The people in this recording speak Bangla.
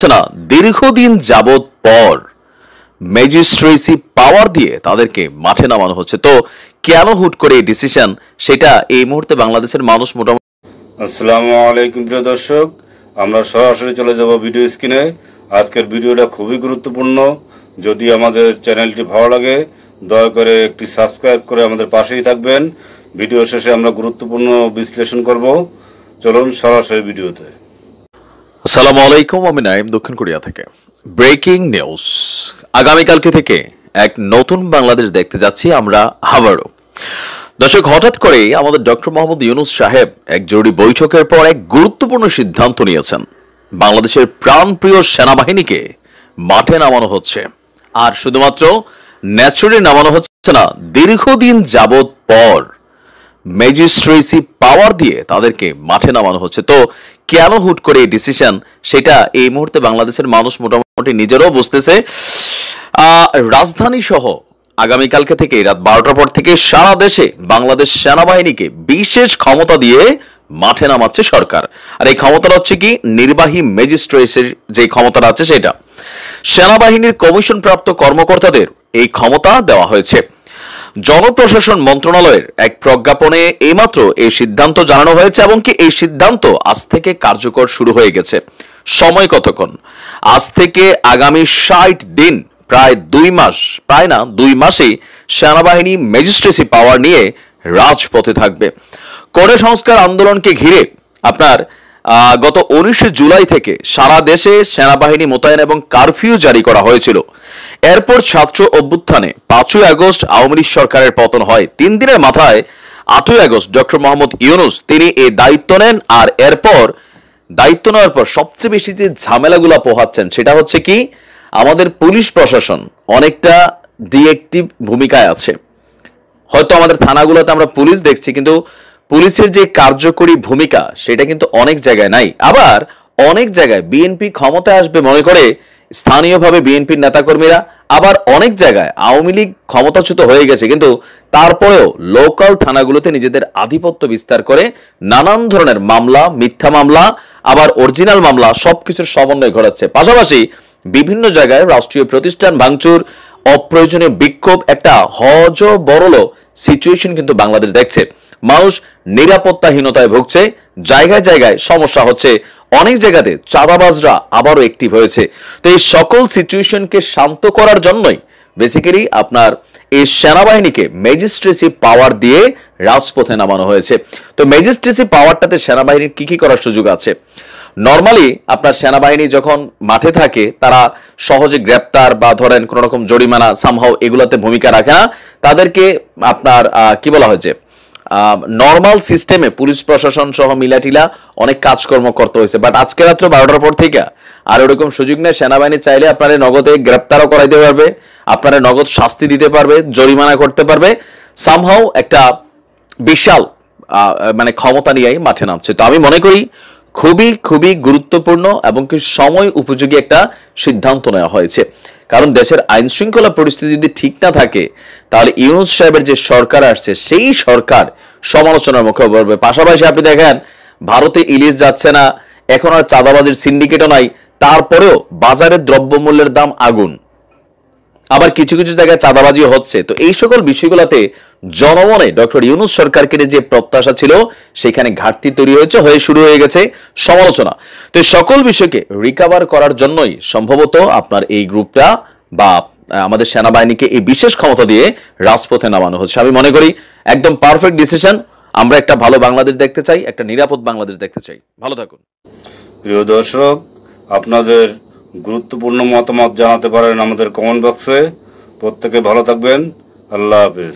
না দীর্ঘদিন যাবত পর ম্যাজিস্ট্রেসি পাওয়ার দিয়ে তাদেরকে মাঠে নামানো হচ্ছে। তো কেন হুট করে এই ডিসিশন, সেটা এই মুহূর্তে বাংলাদেশের মানুষ মোটামুটি। আসসালামু আলাইকুম প্রিয় দর্শক, আমরা সরাসরি চলে যাব ভিডিও স্ক্রিনে। আজকের ভিডিওটা খুবই গুরুত্বপূর্ণ। যদি আমাদের চ্যানেলটি ভালো লাগে দয়া করে একটি সাবস্ক্রাইব করে আমাদের পাশেই থাকবেন। ভিডিও শেষে আমরা গুরুত্বপূর্ণ বিশ্লেষণ করব। চলুন সরাসরি ভিডিওতে। আসসালামু আলাইকুম, আমি নাইম দক্ষিণ কোরিয়া থেকে। ব্রেকিং নিউজ, আগামীকালকে থেকে এক নতুন বাংলাদেশ দেখতে যাচ্ছি আমরা আবারও। দর্শক, হঠাৎ করে আমাদের ডক্টর মোহাম্মদ ইউনূস সাহেব এক জরুরি বৈঠকের পর এক গুরুত্বপূর্ণ সিদ্ধান্ত নিয়েছেন। বাংলাদেশের প্রাণপ্রিয় সেনাবাহিনীকে মাঠে নামানো হচ্ছে, আর শুধুমাত্র ন্যাচুরালি নামানো হচ্ছে না, দীর্ঘদিন যাবত পর ম্যাজিস্ট্রেসি পাওয়ার দিয়ে তাদেরকে মাঠে নামানো হচ্ছে। তো কেন হুট করে এই ডিসিশন, সেটা এই মুহূর্তে বাংলাদেশের মানুষ মোটামুটি নিজেরাও বুঝতেছে। রাজধানী সহ আগামীকালকে থেকে রাত 12টার পর থেকে সারা দেশে বাংলাদেশ সেনাবাহিনীকে বিশেষ ক্ষমতা দিয়ে মাঠে নামাচ্ছে সরকার। আর এই ক্ষমতাটা হচ্ছে কি, নির্বাহী ম্যাজিস্ট্রেটের যে ক্ষমতাটা আছে সেটা সেনাবাহিনীর কমিশন প্রাপ্ত কর্মকর্তাদের এই ক্ষমতা দেওয়া হয়েছে। জনপ্রশাসন মন্ত্রণালয়ের এক প্রজ্ঞাপনে এইমাত্র এই সিদ্ধান্ত জানানো হয়েছে, এবং কি এই সিদ্ধান্ত আজ থেকে কার্যকর শুরু হয়ে গেছে। সময় কতক্ষণ? আজ থেকে আগামী 60 দিন, প্রায় 2 মাস, প্রায় না 2 মাসে সেনাবাহিনী ম্যাজিস্ট্রেসি পাওয়ার নিয়ে রাজপথে থাকবে। কোটা সংস্কার আন্দোলনকে ঘিরে আপনার গত 19 জুলাই থেকে সারা দেশে সেনাবাহিনী মোতায়েন এবং কারফিউ জারি করা হয়েছিল। এরপর ছাত্র অভ্যুত্থানে 5ই আগস্ট আওয়ামী লীগ সরকারের পতন হয়। 3 দিনের মাথায় 8ই আগস্ট ডক্টর মোহাম্মদ ইউনূস তিনি এই দায়িত্ব নেন। আর এরপর দায়িত্ব নেওয়ার পর সবচেয়ে বেশি যে ঝামেলাগুলো পোহাচ্ছেন সেটা হচ্ছে কি, আমাদের পুলিশ প্রশাসন অনেকটা ডিএক্টিভ ভূমিকায় আছে। হয়তো আমাদের থানাগুলোতে আমরা পুলিশ দেখছি, কিন্তু পুলিশের যে কার্যকরী ভূমিকা সেটা কিন্তু অনেক জায়গায় নাই। আবার অনেক জায়গায় বিএনপি ক্ষমতায় আসবে মনে করে স্থানীয়ভাবে বিএনপির নেতাকর্মীরা, আবার অনেক জায়গায় আওয়ামী লীগ ক্ষমতাচ্যুত হয়ে গেছে, কিন্তু তারপরেও লোকাল থানাগুলোতে নিজেদের আধিপত্য বিস্তার করে নানান ধরনের মামলা, মিথ্যা মামলা, আবার অরিজিনাল মামলা, সবকিছুর সমন্বয় ঘটাচ্ছে। পাশাপাশি বিভিন্ন জায়গায় রাষ্ট্রীয় প্রতিষ্ঠান ভাঙচুর, অপ্রয়োজনীয় বিক্ষোভ, একটা হযবরল সিচুয়েশন কিন্তু বাংলাদেশ দেখছে। মানুষ নিরাপত্তাহীনতায় ভুগছে, জায়গায় জায়গায় সমস্যা হচ্ছে, অনেক জায়গাতে চাঁদাবাজরা আবারও অ্যাক্টিভ হয়েছে। তো এই সকল সিচুয়েশনকে শান্ত করার জন্যই বেসিক্যালি আপনার এই সেনাবাহিনীকে ম্যাজিস্ট্রেসি পাওয়ার দিয়ে রাজপথে নামানো হয়েছে। তো ম্যাজিস্ট্রেসি পাওয়ারটাতে সেনাবাহিনীর কি কি করার সুযোগ আছে? নর্মালি আপনার সেনাবাহিনী যখন মাঠে থাকে তারা সহজে গ্রেপ্তার বা ধরেন কোন রকম জরিমানা সামহাও এগুলাতে ভূমিকা রাখে না। তাদেরকে আপনার কি বলা হয়েছে, নর্মাল সিস্টেমে পুলিশ প্রশাসন সহ মিলাটিলা অনেক কাজকর্ম করতে হয়েছে। বাট আজকে রাত্র 12টার পর থেকে আর ওরকম সুযোগ নেই। সেনাবাহিনী চাইলে আপনারা নগদে গ্রেপ্তারও করাইতে পারবে, আপনারা নগদ শাস্তি দিতে পারবে, জরিমানা করতে পারবে। সামহাও একটা বিশাল মানে ক্ষমতা নিয়েই মাঠে নামছে। তো আমি মনে করি খুবই খুবই গুরুত্বপূর্ণ এবং কি সময় উপযোগী একটা সিদ্ধান্ত নেওয়া হয়েছে। কারণ দেশের আইন শৃঙ্খলা পরিস্থিতি যদি ঠিক না থাকে, তাহলে ইউনূস সাহেবের যে সরকার আসছে সেই সরকার সমালোচনার মুখে পড়বে। পাশাপাশি আপনি দেখেন ভারতে ইলিশ যাচ্ছে না, এখন আর চাঁদাবাজির সিন্ডিকেটও নাই, তারপরেও বাজারের দ্রব্যমূল্যের দাম আগুন, আবার কিছু কিছু জায়গায় চাঁদাবাজিও হচ্ছে। তো এই সকল বিষয়গুলোতে জনমনে ডক্টর ইউনূস সরকারকে যে প্রত্যাশা ছিল সেখানে ঘাটতি তৈরি হয়ে শুরু হয়ে গেছে সমালোচনা। তো এই সকল বিষয়কে রিকভার করার জন্যই সম্ভবত আপনার এই গ্রুপটা বা আমাদের সেনাবাহিনীকে এই বিশেষ ক্ষমতা দিয়ে রাজপথে নামানো হচ্ছে। আমি মনে করি একদম পারফেক্ট ডিসিশন। আমরা একটা ভালো বাংলাদেশ দেখতে চাই, একটা নিরাপদ বাংলাদেশ দেখতে চাই। ভালো থাকুন প্রিয় দর্শক, আপনাদের গুরুত্বপূর্ণ মতামত জানাতে পারেন আমাদের কমেন্ট বক্সে। প্রত্যেকে ভালো থাকবেন। আল্লাহ হাফেজ।